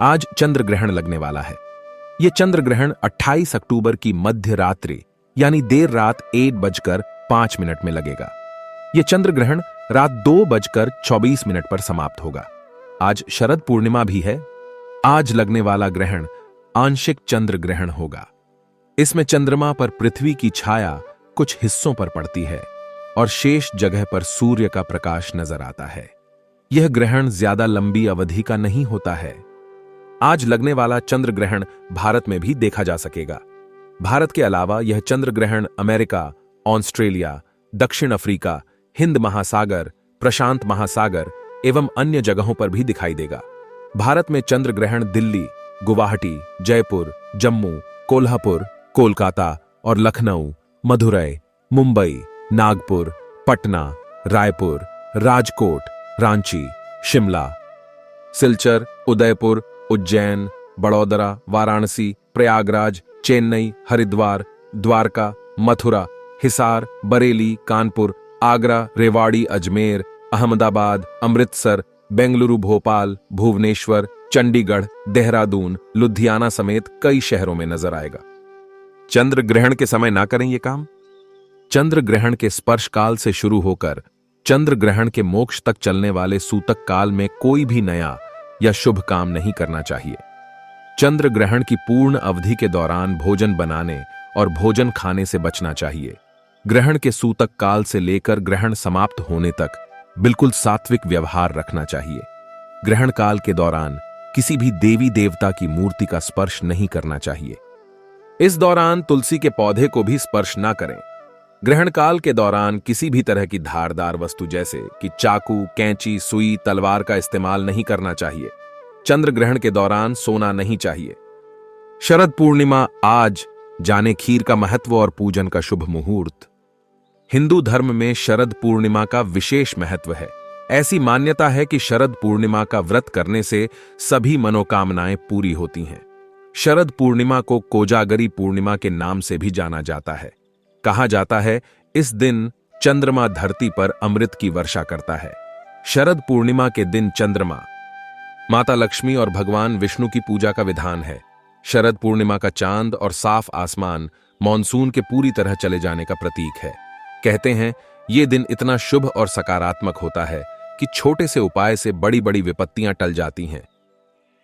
आज चंद्र ग्रहण लगने वाला है। यह चंद्र ग्रहण 28 अक्टूबर की मध्य रात्रि यानी देर रात 1:05 में लगेगा। यह चंद्र ग्रहण रात 2:24 पर समाप्त होगा। आज शरद पूर्णिमा भी है। आज लगने वाला ग्रहण आंशिक चंद्र ग्रहण होगा। इसमें चंद्रमा पर पृथ्वी की छाया कुछ हिस्सों पर पड़ती है और शेष जगह पर सूर्य का प्रकाश नजर आता है। यह ग्रहण ज्यादा लंबी अवधि का नहीं होता है। आज लगने वाला चंद्र ग्रहण भारत में भी देखा जा सकेगा। भारत के अलावा यह चंद्र ग्रहण अमेरिका, ऑस्ट्रेलिया, दक्षिण अफ्रीका, हिंद महासागर, प्रशांत महासागर एवं अन्य जगहों पर भी दिखाई देगा। भारत में चंद्र ग्रहण दिल्ली, गुवाहाटी, जयपुर, जम्मू, कोल्हापुर, कोलकाता और लखनऊ, मदुरई, मुंबई, नागपुर, पटना, रायपुर, राजकोट, रांची, शिमला, सिलचर, उदयपुर, उज्जैन, बड़ौदरा, वाराणसी, प्रयागराज, चेन्नई, हरिद्वार, द्वारका, मथुरा, हिसार, बरेली, कानपुर, आगरा, रेवाड़ी, अजमेर, अहमदाबाद, अमृतसर, बेंगलुरु, भोपाल, भुवनेश्वर, चंडीगढ़, देहरादून, लुधियाना समेत कई शहरों में नजर आएगा। चंद्र ग्रहण के समय ना करें ये काम। चंद्र ग्रहण के स्पर्श काल से शुरू होकर चंद्र ग्रहण के मोक्ष तक चलने वाले सूतक काल में कोई भी नया या शुभ काम नहीं करना चाहिए। चंद्र ग्रहण की पूर्ण अवधि के दौरान भोजन बनाने और भोजन खाने से बचना चाहिए। ग्रहण के सूतक काल से लेकर ग्रहण समाप्त होने तक बिल्कुल सात्विक व्यवहार रखना चाहिए। ग्रहण काल के दौरान किसी भी देवी देवता की मूर्ति का स्पर्श नहीं करना चाहिए। इस दौरान तुलसी के पौधे को भी स्पर्श ना करें। ग्रहण काल के दौरान किसी भी तरह की धारदार वस्तु जैसे कि चाकू, कैंची, सुई, तलवार का इस्तेमाल नहीं करना चाहिए। चंद्र ग्रहण के दौरान सोना नहीं चाहिए। शरद पूर्णिमा आज, जाने खीर का महत्व और पूजन का शुभ मुहूर्त। हिंदू धर्म में शरद पूर्णिमा का विशेष महत्व है। ऐसी मान्यता है कि शरद पूर्णिमा का व्रत करने से सभी मनोकामनाएं पूरी होती हैं। शरद पूर्णिमा को कोजागरी पूर्णिमा के नाम से भी जाना जाता है। कहा जाता है इस दिन चंद्रमा धरती पर अमृत की वर्षा करता है। शरद पूर्णिमा के दिन चंद्रमा, माता लक्ष्मी और भगवान विष्णु की पूजा का विधान है। शरद पूर्णिमा का चांद और साफ आसमान मॉनसून के पूरी तरह चले जाने का प्रतीक है। कहते हैं यह दिन इतना शुभ और सकारात्मक होता है कि छोटे से उपाय से बड़ी बड़ी विपत्तियां टल जाती हैं।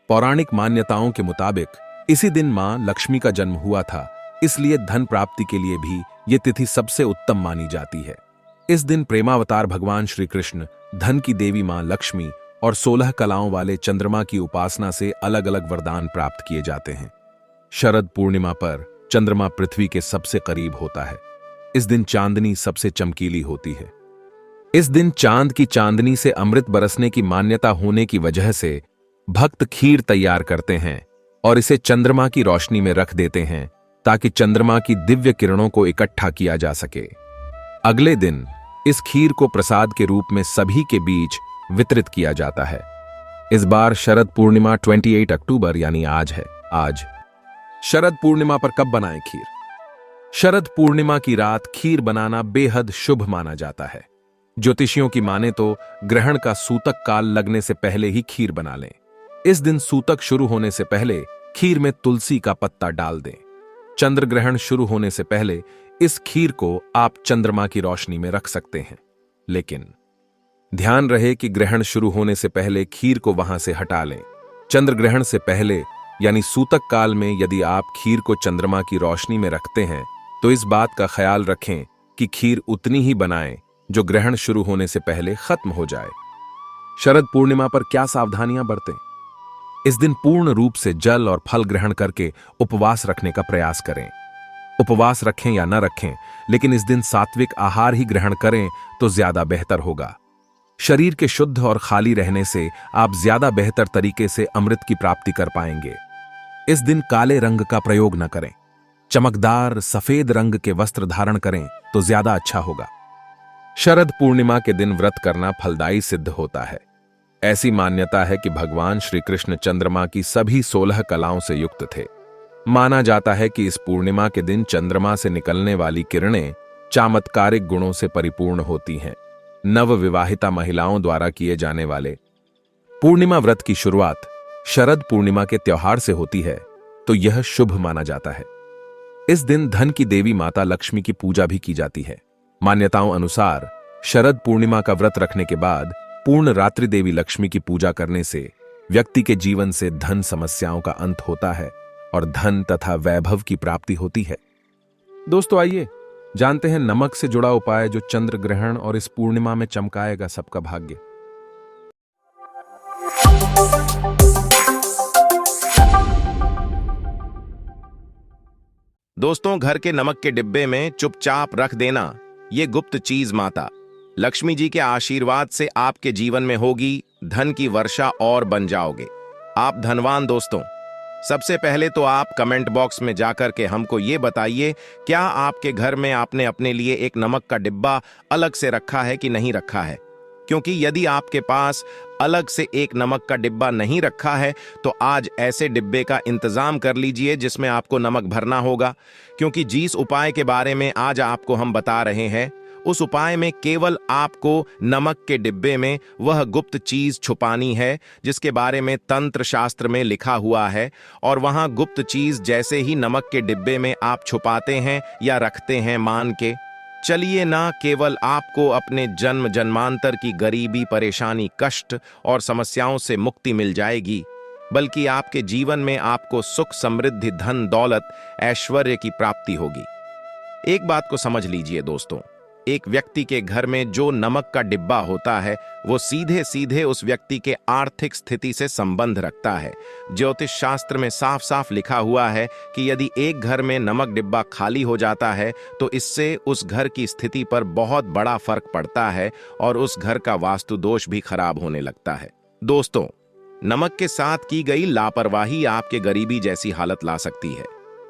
पौराणिक मान्यताओं के मुताबिक इसी दिन मां लक्ष्मी का जन्म हुआ था, इसलिए धन प्राप्ति के लिए भी यह तिथि सबसे उत्तम मानी जाती है। इस दिन प्रेमावतार भगवान श्री कृष्ण, धन की देवी मां लक्ष्मी और 16 कलाओं वाले चंद्रमा की उपासना से अलग अलग वरदान प्राप्त किए जाते हैं। शरद पूर्णिमा पर चंद्रमा पृथ्वी के सबसे करीब होता है। इस दिन चांदनी सबसे चमकीली होती है। इस दिन चांद की चांदनी से अमृत बरसने की मान्यता होने की वजह से भक्त खीर तैयार करते हैं और इसे चंद्रमा की रोशनी में रख देते हैं ताकि चंद्रमा की दिव्य किरणों को इकट्ठा किया जा सके। अगले दिन इस खीर को प्रसाद के रूप में सभी के बीच वितरित किया जाता है। इस बार शरद पूर्णिमा 28 अक्टूबर यानी आज है। आज शरद पूर्णिमा पर कब बनाएं खीर? शरद पूर्णिमा की रात खीर बनाना बेहद शुभ माना जाता है। ज्योतिषियों की माने तो ग्रहण का सूतक काल लगने से पहले ही खीर बना लें। इस दिन सूतक शुरू होने से पहले खीर में तुलसी का पत्ता डाल दें। चंद्र ग्रहण शुरू होने से पहले इस खीर को आप चंद्रमा की रोशनी में रख सकते हैं, लेकिन ध्यान रहे कि ग्रहण शुरू होने से पहले खीर को वहां से हटा लें। चंद्र ग्रहण से पहले यानी सूतक काल में यदि आप खीर को चंद्रमा की रोशनी में रखते हैं तो इस बात का ख्याल रखें कि खीर उतनी ही बनाएं जो ग्रहण शुरू होने से पहले खत्म हो जाए। शरद पूर्णिमा पर क्या सावधानियां बरतें? इस दिन पूर्ण रूप से जल और फल ग्रहण करके उपवास रखने का प्रयास करें। उपवास रखें या न रखें, लेकिन इस दिन सात्विक आहार ही ग्रहण करें तो ज्यादा बेहतर होगा। शरीर के शुद्ध और खाली रहने से आप ज्यादा बेहतर तरीके से अमृत की प्राप्ति कर पाएंगे। इस दिन काले रंग का प्रयोग न करें। चमकदार सफेद रंग के वस्त्र धारण करें तो ज्यादा अच्छा होगा। शरद पूर्णिमा के दिन व्रत करना फलदायी सिद्ध होता है। ऐसी मान्यता है कि भगवान श्री कृष्ण चंद्रमा की सभी 16 कलाओं से युक्त थे। माना जाता है कि इस पूर्णिमा के दिन चंद्रमा से निकलने वाली किरणें चमत्कारिक गुणों से परिपूर्ण होती हैं। नवविवाहिता महिलाओं द्वारा किए जाने वाले पूर्णिमा व्रत की शुरुआत शरद पूर्णिमा के त्योहार से होती है तो यह शुभ माना जाता है। इस दिन धन की देवी माता लक्ष्मी की पूजा भी की जाती है। मान्यताओं अनुसार शरद पूर्णिमा का व्रत रखने के बाद पूर्ण रात्रि देवी लक्ष्मी की पूजा करने से व्यक्ति के जीवन से धन समस्याओं का अंत होता है और धन तथा वैभव की प्राप्ति होती है। दोस्तों आइए जानते हैं नमक से जुड़ा उपाय जो चंद्र ग्रहण और इस पूर्णिमा में चमकाएगा सबका भाग्य। दोस्तों, घर के नमक के डिब्बे में चुपचाप रख देना ये गुप्त चीज माता लक्ष्मी जी के आशीर्वाद से आपके जीवन में होगी धन की वर्षा और बन जाओगे आप धनवान। दोस्तों, सबसे पहले तो आप कमेंट बॉक्स में जाकर के हमको ये बताइए, क्या आपके घर में आपने अपने लिए एक नमक का डिब्बा अलग से रखा है कि नहीं रखा है? क्योंकि यदि आपके पास अलग से एक नमक का डिब्बा नहीं रखा है तो आज ऐसे डिब्बे का इंतजाम कर लीजिए जिसमें आपको नमक भरना होगा। क्योंकि जिस उपाय के बारे में आज आपको हम बता रहे हैं उस उपाय में केवल आपको नमक के डिब्बे में वह गुप्त चीज छुपानी है जिसके बारे में तंत्र शास्त्र में लिखा हुआ है। और वहां गुप्त चीज जैसे ही नमक के डिब्बे में आप छुपाते हैं या रखते हैं, मान के चलिए ना केवल आपको अपने जन्म जन्मांतर की गरीबी, परेशानी, कष्ट और समस्याओं से मुक्ति मिल जाएगी, बल्कि आपके जीवन में आपको सुख, समृद्धि, धन, दौलत, ऐश्वर्य की प्राप्ति होगी। एक बात को समझ लीजिए दोस्तों, एक व्यक्ति के घर में जो नमक का डिब्बा होता है वो सीधे सीधे उस व्यक्ति के आर्थिक स्थिति से संबंध रखता है। ज्योतिष शास्त्र में साफ साफ लिखा हुआ है कि यदि एक घर में नमक डिब्बा खाली हो जाता है तो इससे उस घर की स्थिति पर बहुत बड़ा फर्क पड़ता है और उस घर का वास्तु दोष भी खराब होने लगता है। दोस्तों, नमक के साथ की गई लापरवाही आपके गरीबी जैसी हालत ला सकती है।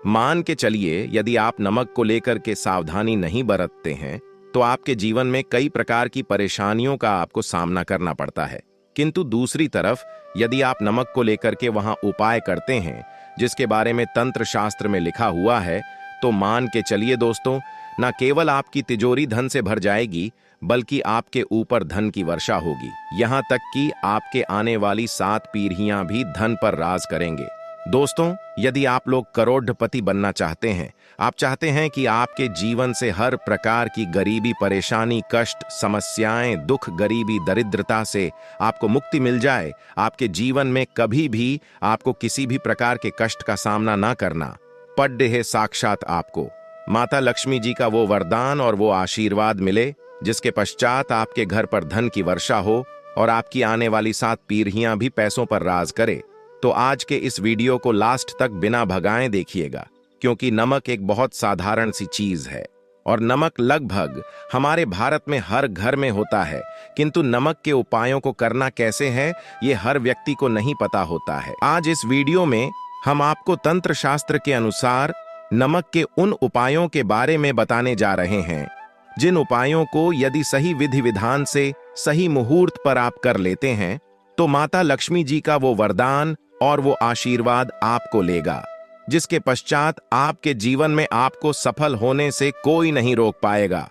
मान के चलिए यदि आप नमक को लेकर के सावधानी नहीं बरतते हैं तो आपके जीवन में कई प्रकार की परेशानियों का आपको सामना करना पड़ता है। किंतु दूसरी तरफ यदि आप नमक को लेकर के वहां उपाय करते हैं जिसके बारे में तंत्र शास्त्र में लिखा हुआ है तो मान के चलिए दोस्तों, न केवल आपकी तिजोरी धन से भर जाएगी बल्कि आपके ऊपर धन की वर्षा होगी। यहां तक कि आपके आने वाली 7 पीढ़ियां भी धन पर राज करेंगे। दोस्तों, यदि आप लोग करोड़पति बनना चाहते हैं, आप चाहते हैं कि आपके जीवन से हर प्रकार की गरीबी, परेशानी, कष्ट, समस्याएं, दुख, गरीबी, दरिद्रता से आपको मुक्ति मिल जाए, आपके जीवन में कभी भी आपको किसी भी प्रकार के कष्ट का सामना ना करना पड़े है, साक्षात आपको माता लक्ष्मी जी का वो वरदान और वो आशीर्वाद मिले जिसके पश्चात आपके घर पर धन की वर्षा हो और आपकी आने वाली 7 पीढ़ियां भी पैसों पर राज करे, तो आज के इस वीडियो को लास्ट तक बिना भगाए देखिएगा। क्योंकि नमक एक बहुत साधारण सी चीज है और नमक लगभग हमारे भारत में हर घर में होता है, किंतु नमक के उपायों को करना कैसे है ये हर व्यक्ति को नहीं पता होता है। आज इस वीडियो में हम आपको तंत्र शास्त्र के अनुसार नमक के उन उपायों के बारे में बताने जा रहे हैं जिन उपायों को यदि सही विधि विधान से सही मुहूर्त पर आप कर लेते हैं तो माता लक्ष्मी जी का वो वरदान और वो आशीर्वाद आपको लेगा, जिसके पश्चात आपके जीवन में आपको सफल होने से कोई नहीं रोक पाएगा।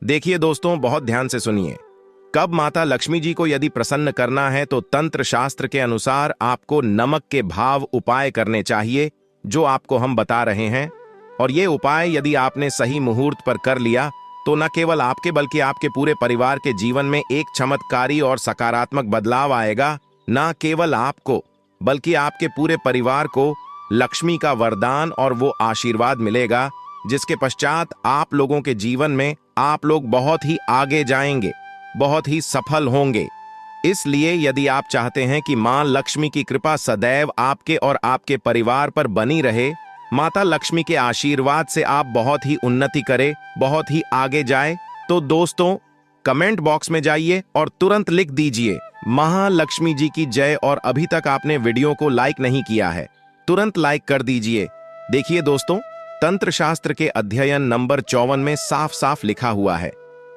देखिए दोस्तों, बहुत ध्यान से सुनिए। कब माता लक्ष्मी जी को यदि प्रसन्न करना है तो तंत्र शास्त्र के अनुसार आपको नमक के भाव उपाय करने चाहिए जो आपको हम बता रहे हैं। और ये उपाय यदि आपने सही मुहूर्त पर कर लिया तो न केवल आपके बल्कि आपके पूरे परिवार के जीवन में एक चमत्कारी और सकारात्मक बदलाव आएगा। न केवल आपको बल्कि आपके पूरे परिवार को लक्ष्मी का वरदान और वो आशीर्वाद मिलेगा जिसके पश्चात आप लोगों के जीवन में आप लोग बहुत ही आगे जाएंगे, बहुत ही सफल होंगे। इसलिए यदि आप चाहते हैं कि मां लक्ष्मी की कृपा सदैव आपके और आपके परिवार पर बनी रहे, माता लक्ष्मी के आशीर्वाद से आप बहुत ही उन्नति करें, बहुत ही आगे जाए, तो दोस्तों कमेंट बॉक्स में जाइए और तुरंत लिख दीजिए महालक्ष्मी जी की जय। और अभी तक आपने वीडियो को लाइक नहीं किया है, तुरंत लाइक कर दीजिए। देखिए दोस्तों, तंत्र शास्त्र के अध्ययन नंबर 54 में साफ साफ लिखा हुआ है,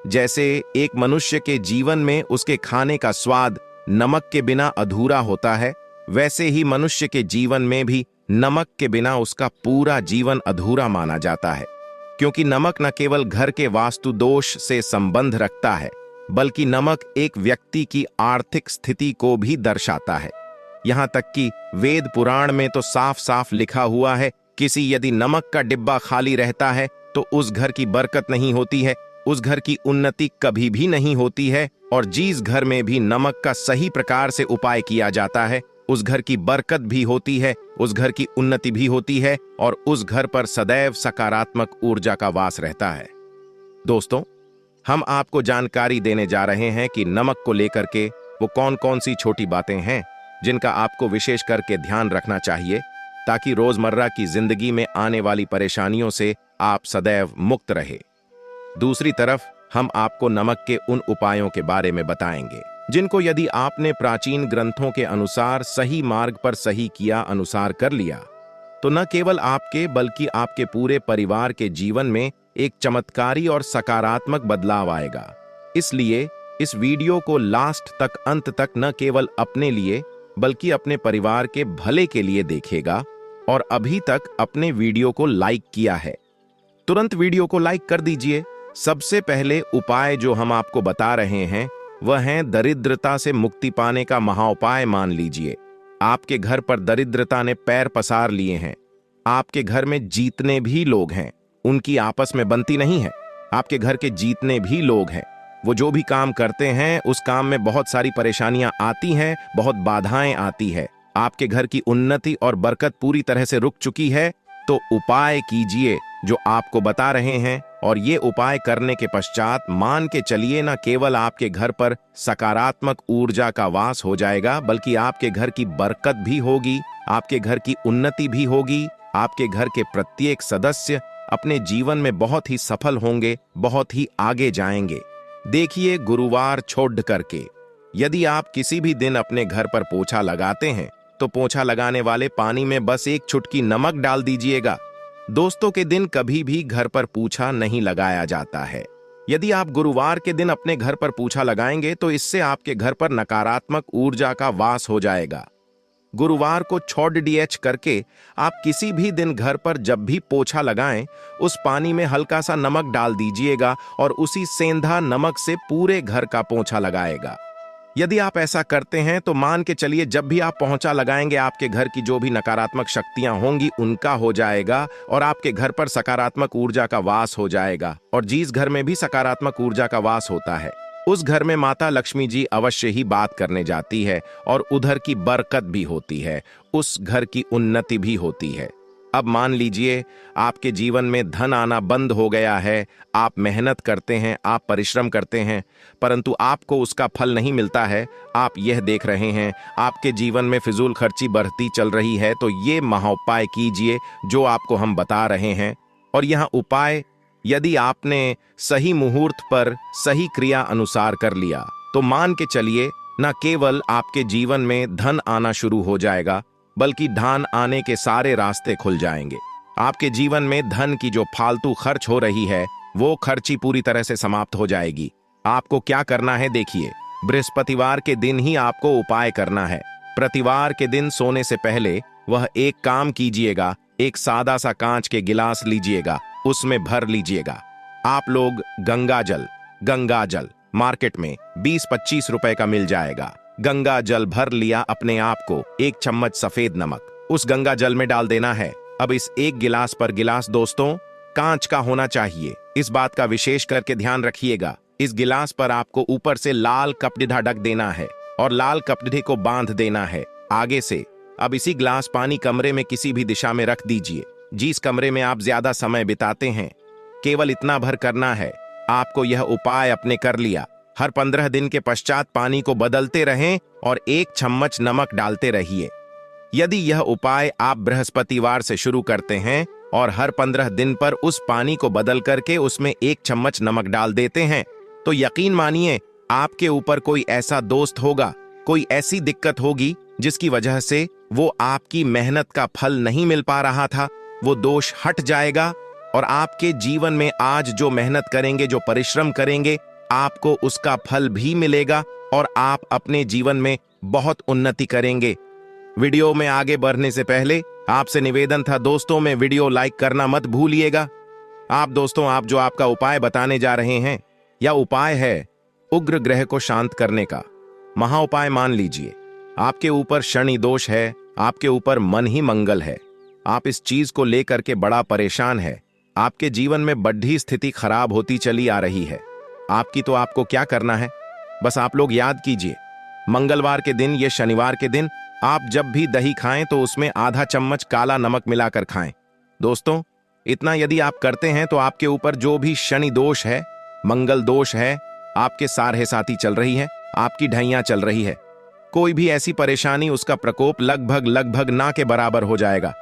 जैसे एक मनुष्य के जीवन में उसके खाने का स्वाद नमक के बिना अधूरा होता है, वैसे ही मनुष्य के जीवन में भी नमक के बिना उसका पूरा जीवन अधूरा माना जाता है। क्योंकि नमक न केवल घर के वास्तु दोष से संबंध रखता है, बल्कि नमक एक व्यक्ति की आर्थिक स्थिति को भी दर्शाता है। यहाँ तक कि वेद पुराण में तो साफ साफ लिखा हुआ है, किसी यदि नमक का डिब्बा खाली रहता है तो उस घर की बरकत नहीं होती है, उस घर की उन्नति कभी भी नहीं होती है। और जिस घर में भी नमक का सही प्रकार से उपाय किया जाता है, उस घर की बरकत भी होती है, उस घर की उन्नति भी होती है और उस घर पर सदैव सकारात्मक ऊर्जा का वास रहता है। दोस्तों, हम आपको जानकारी देने जा रहे हैं कि नमक को लेकर के वो कौन कौन सी छोटी बातें हैं जिनका आपको विशेष करके ध्यान रखना चाहिए, ताकि रोजमर्रा की जिंदगी में आने वाली परेशानियों से आप सदैव मुक्त रहे। दूसरी तरफ हम आपको नमक के उन उपायों के बारे में बताएंगे जिनको यदि आपने प्राचीन ग्रंथों के अनुसार सही मार्ग पर सही किया अनुसार कर लिया तो न केवल आपके बल्कि आपके पूरे परिवार के जीवन में एक चमत्कारी और सकारात्मक बदलाव आएगा। इसलिए इस वीडियो को लास्ट तक, अंत तक न केवल अपने लिए बल्कि अपने परिवार के भले के लिए देखेगा। और अभी तक अपने वीडियो को लाइक किया है, तुरंत वीडियो को लाइक कर दीजिए। सबसे पहले उपाय जो हम आपको बता रहे हैं वह है दरिद्रता से मुक्ति पाने का महाउपाय। मान लीजिए आपके घर पर दरिद्रता ने पैर पसार लिए हैं, आपके घर में जीतने भी लोग हैं, उनकी आपस में बनती नहीं है। आपके घर के जीतने भी लोग हैं, वो जो भी काम करते हैं उस काम में बहुत सारी परेशानियां आती हैं, बहुत बाधाएं आती है। आपके घर की उन्नति और बरकत पूरी तरह से रुक चुकी है। तो उपाय कीजिए जो आपको बता रहे हैं, और ये उपाय करने के पश्चात मान के चलिए न केवल आपके घर पर सकारात्मक ऊर्जा का वास हो जाएगा, बल्कि आपके घर की बरकत भी होगी, आपके घर की उन्नति भी होगी। आपके घर के प्रत्येक सदस्य अपने जीवन में बहुत ही सफल होंगे, बहुत ही आगे जाएंगे। देखिए, गुरुवार छोड़ करके यदि आप किसी भी दिन अपने घर पर पोछा लगाते हैं तो पोछा लगाने वाले पानी में बस एक चुटकी नमक डाल दीजिएगा। दोस्तों के दिन कभी भी घर पर पोछा नहीं लगाया जाता है। यदि आप गुरुवार के दिन अपने घर पर पोछा लगाएंगे तो इससे आपके घर पर नकारात्मक ऊर्जा का वास हो जाएगा। गुरुवार को छोड़ डीएच करके आप किसी भी दिन घर पर जब भी पोछा लगाएं, उस पानी में हल्का सा नमक डाल दीजिएगा और उसी सेंधा नमक से पूरे घर का पोछा लगाएगा। यदि आप ऐसा करते हैं तो मान के चलिए जब भी आप पोछा लगाएंगे आपके घर की जो भी नकारात्मक शक्तियां होंगी उनका हो जाएगा और आपके घर पर सकारात्मक ऊर्जा का वास हो जाएगा। और जिस घर में भी सकारात्मक ऊर्जा का वास होता है उस घर में माता लक्ष्मी जी अवश्य ही बात करने जाती है और उधर की बरकत भी होती है, उस घर की उन्नति भी होती है। अब मान लीजिए आपके जीवन में धन आना बंद हो गया है, आप मेहनत करते हैं, आप परिश्रम करते हैं, परंतु आपको उसका फल नहीं मिलता है। आप यह देख रहे हैं आपके जीवन में फिजूल खर्ची बढ़ती चल रही है, तो ये महाउपाय कीजिए जो आपको हम बता रहे हैं। और यह उपाय यदि आपने सही मुहूर्त पर सही क्रिया अनुसार कर लिया तो मान के चलिए न केवल आपके जीवन में धन आना शुरू हो जाएगा, बल्कि धन आने के सारे रास्ते खुल जाएंगे। आपके जीवन में धन की जो फालतू खर्च हो रही है वो खर्ची पूरी तरह से समाप्त हो जाएगी। आपको क्या करना है देखिए, बृहस्पतिवार के दिन ही आपको उपाय करना है। प्रतिवार के दिन सोने से पहले वह एक काम कीजिएगा, एक सादा सा कांच के गिलास लीजिएगा, उसमें भर लीजिएगा आप लोग गंगा जल मार्केट में 20-25 रुपए का मिल जाएगा। गंगा जल भर लिया अपने आप को, एक चम्मच सफेद नमक उस गंगा जल में डाल देना है। अब इस एक गिलास पर गिलास दोस्तों कांच का होना चाहिए, इस बात का विशेष करके ध्यान रखिएगा। इस गिलास पर आपको ऊपर से लाल कपड़ा ढक देना है और लाल कपड़े को बांध देना है आगे से। अब इसी गिलास पानी कमरे में किसी भी दिशा में रख दीजिए, जिस कमरे में आप ज्यादा समय बिताते हैं। केवल इतना भर करना है, आपको यह उपाय अपने कर लिया। हर 15 दिन के पश्चात पानी को बदलते रहें और 1 चम्मच नमक डालते रहिए। यदि यह उपाय आप बृहस्पतिवार से शुरू करते हैं और हर 15 दिन पर उस पानी को बदल करके उसमें 1 चम्मच नमक डाल देते हैं, तो यकीन मानिए आपके ऊपर कोई ऐसा दोस्त होगा, कोई ऐसी दिक्कत होगी जिसकी वजह से वो आपकी मेहनत का फल नहीं मिल पा रहा था, वो दोष हट जाएगा और आपके जीवन में आज जो मेहनत करेंगे, जो परिश्रम करेंगे, आपको उसका फल भी मिलेगा और आप अपने जीवन में बहुत उन्नति करेंगे। वीडियो में आगे बढ़ने से पहले आपसे निवेदन था दोस्तों, में वीडियो लाइक करना मत भूलिएगा। आप जो आपका उपाय बताने जा रहे हैं, यह उपाय है उग्र ग्रह को शांत करने का महा उपाय। मान लीजिए आपके ऊपर शनि दोष है, आपके ऊपर मन ही मंगल है। आप इस चीज को लेकर के बड़ा परेशान है। आपके जीवन में बढ़ी स्थिति खराब होती चली आ रही है। आपको क्या करना है, बस आप लोग याद कीजिए, मंगलवार के दिन, ये शनिवार के दिन आप जब भी दही खाएं तो उसमें आधा चम्मच काला नमक मिलाकर खाएं। दोस्तों, इतना यदि आप करते हैं तो आपके ऊपर जो भी शनि दोष है, मंगल दोष है, आपके सारहे साथी चल रही है, आपकी ढैया चल रही है, कोई भी ऐसी परेशानी, उसका प्रकोप लगभग ना के बराबर हो जाएगा।